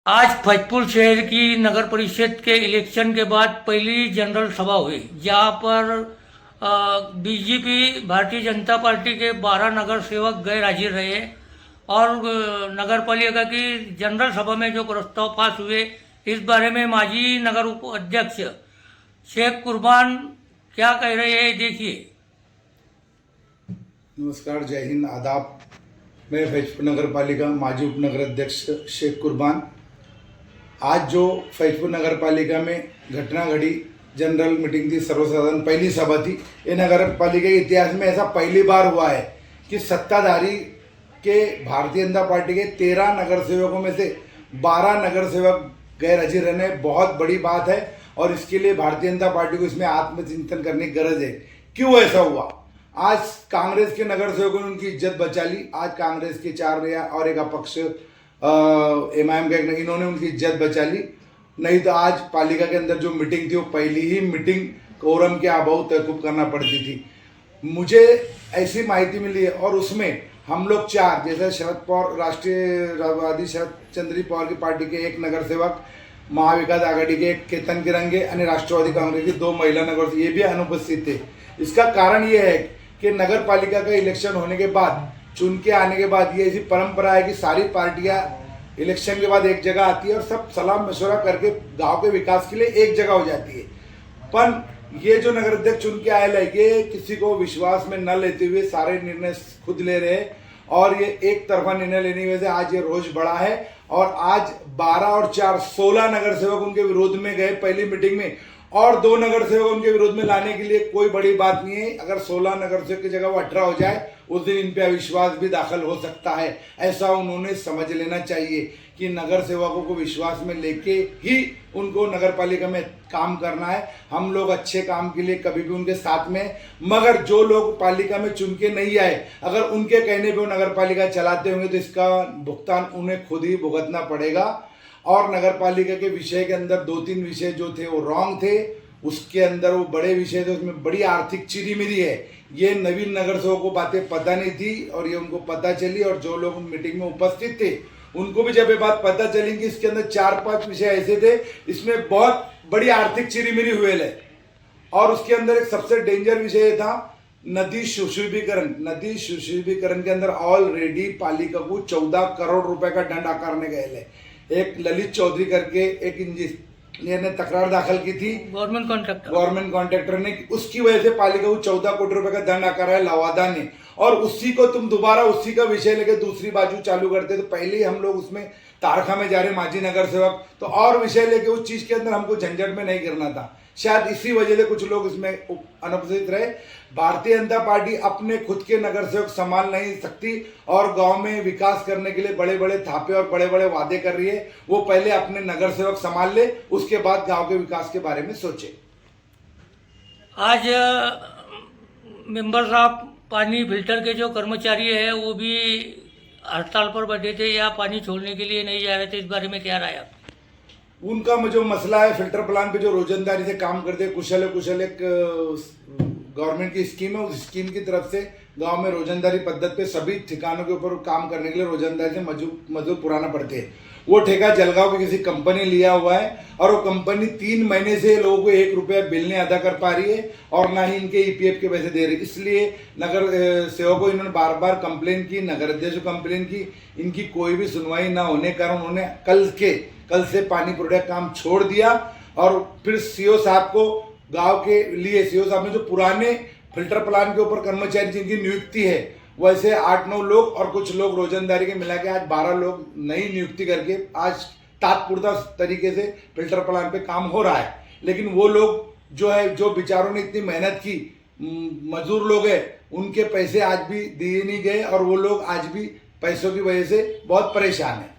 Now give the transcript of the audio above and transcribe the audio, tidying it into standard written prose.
आज फैजपुर शहर की नगर परिषद के इलेक्शन के बाद पहली जनरल सभा हुई, जहां पर बीजेपी भारतीय जनता पार्टी के 12 नगर सेवक गैर हाजिर रहे और नगर पालिका की जनरल सभा में जो प्रस्ताव पास हुए, इस बारे में माजी नगर उपाध्यक्ष शेख कुर्बान क्या कह रहे हैं, देखिए। नमस्कार, जय हिंद, आदाब। मैं फैजपुर नगर पालिका माजी उप नगर अध्यक्ष शेख कुर्बान। आज जो फैजपुर नगर पालिका में घटना घटी, जनरल मीटिंग थी, सर्वसाधारण पहली सभा थी। ये नगर पालिका के इतिहास में ऐसा पहली बार हुआ है कि सत्ताधारी के भारतीय जनता पार्टी के 13 नगर सेवकों में से 12 नगर सेवक गैर हाजिर रहने बहुत बड़ी बात है और इसके लिए भारतीय जनता पार्टी को इसमें आत्मचिंतन करने की गरज है। क्यों ऐसा हुआ? आज कांग्रेस के नगर सेवकों ने उनकी इज्जत बचा ली। आज कांग्रेस के 4 और एक अपक्ष एमआईएम का इन्होंने उनकी इज्जत बचा ली। नहीं तो आज पालिका के अंदर जो मीटिंग थी वो पहली ही मीटिंग कोरम के अभाव तहकूब करना पड़ती थी। मुझे ऐसी माहिती मिली है और उसमें हम लोग 4, जैसे शरद पवार, राष्ट्रीयवादी शरद चंद्री पवार की पार्टी के 1 नगर सेवक, महाविकास आघाड़ी के 1 केतन किरंगे और राष्ट्रवादी कांग्रेस की 2 महिला नगर ये भी अनुपस्थित थे। इसका कारण ये है कि नगर पालिका का इलेक्शन होने के बाद, चुन के आने के बाद, ये ऐसी परंपरा है कि सारी पार्टियां इलेक्शन के बाद एक जगह आती है और सब सलाह मशवरा करके गांव के विकास के लिए एक जगह हो जाती है। पर ये जो नगर अध्यक्ष चुन के आए, ये किसी को विश्वास में न लेते हुए सारे निर्णय खुद ले रहे हैं और ये एक तरफा निर्णय लेने की वजह से आज ये रोष बढ़ा है। और आज 12 और 4 16 नगर सेवक उनके विरोध में गए पहली मीटिंग में और 2 नगर सेवक उनके विरोध में लाने के लिए कोई बड़ी बात नहीं है। अगर 16 नगर सेवक की जगह वो 18 हो जाए, उस दिन इन पे अविश्वास भी दाखिल हो सकता है। ऐसा उन्होंने समझ लेना चाहिए कि नगर सेवकों को विश्वास में लेके ही उनको नगर पालिका में काम करना है। हम लोग अच्छे काम के लिए कभी भी उनके साथ में, मगर जो लोग पालिका में चुन के नहीं आए, अगर उनके कहने पे वो नगर पालिका चलाते होंगे तो इसका भुगतान उन्हें खुद ही भुगतना पड़ेगा। और नगर पालिका के विषय के अंदर 2-3 विषय जो थे वो रॉन्ग थे। उसके अंदर वो बड़े विषय थे, उसमें बड़ी आर्थिक चिरीमिरी है। ये नवीन नगर सेवकों को बातें पता नहीं थी और ये उनको पता चली और जो लोग मीटिंग में उपस्थित थे उनको भी जब ये बात पता चली कि इसके अंदर 4-5 विषय ऐसे थे, इसमें बहुत बड़ी आर्थिक चिरीमिरी हुए है। और उसके अंदर एक सबसे डेंजर विषय था नदी सुशोभीकरण। नदी सुशोभीकरण के अंदर ऑलरेडी पालिका को 14 करोड़ रुपए का दंड आकारने गए। एक ललित चौधरी करके एक इंजीनियर ने तकरार दाखिल की थी गवर्नमेंट कॉन्ट्रैक्टर ने, उसकी वजह से पालिका को 14 करोड़ रुपए का दंड आकारा है लवादा ने। और उसी को तुम दोबारा उसी का विषय लेके दूसरी बाजू चालू करते, तो पहले ही हम लोग उसमें तारखा में जा रहे माजी नगर सेवक, तो और विषय लेके उस चीज के अंदर हमको झंझट में नहीं गिरना था। शायद इसी वजह से कुछ लोग इसमें अनुपस्थित रहे। भारतीय जनता पार्टी अपने खुद के नगर सेवक संभाल नहीं सकती और गांव में विकास करने के लिए बड़े बड़े थापे और बड़े बड़े वादे कर रही है। वो पहले अपने नगर सेवक संभाल ले, उसके बाद गांव के विकास के बारे में सोचे। आज मेंबर साहब, पानी फिल्टर के जो कर्मचारी है वो भी हड़ताल पर बैठे थे या पानी छोड़ने के लिए नहीं जा रहे थे, इस बारे में क्या राय आप? उनका जो मसला है, फिल्टर प्लांट पे जो रोजंदारी से काम करते हैं, कुशल एक गवर्नमेंट की स्कीम है। उस स्कीम की तरफ से गांव में रोजंदारी पद्धति पे सभी ठिकानों के ऊपर काम करने के लिए रोजंदारी से मजदूर पुराना पड़ते हैं। वो ठेका जलगांव की किसी कंपनी लिया हुआ है और वो कंपनी 3 महीने से लोगों को 1 रुपया बिल नहीं अदा कर पा रही है और ना ही इनके ईपीएफ के पैसे दे रही है। इसलिए नगर सेवकों को इन्होंने बार बार कंप्लेन की, नगर अध्यक्ष को कंप्लेन की, इनकी कोई भी सुनवाई ना होने के कारण उन्होंने कल से पानी प्रोडक्ट काम छोड़ दिया। और फिर सीओ साहब को गांव के लिए, सीओ साहब ने जो पुराने फिल्टर प्लांट के ऊपर कर्मचारी जिनकी नियुक्ति है, वैसे 8-9 लोग और कुछ लोग रोजंदारी के मिला के आज 12 लोग नई नियुक्ति करके आज तात्पुरता तरीके से फिल्टर प्लांट पे काम हो रहा है। लेकिन वो लोग जो है, जो बेचारों ने इतनी मेहनत की, मजदूर लोग हैं, उनके पैसे आज भी दिए नहीं गए और वो लोग आज भी पैसों की वजह से बहुत परेशान है।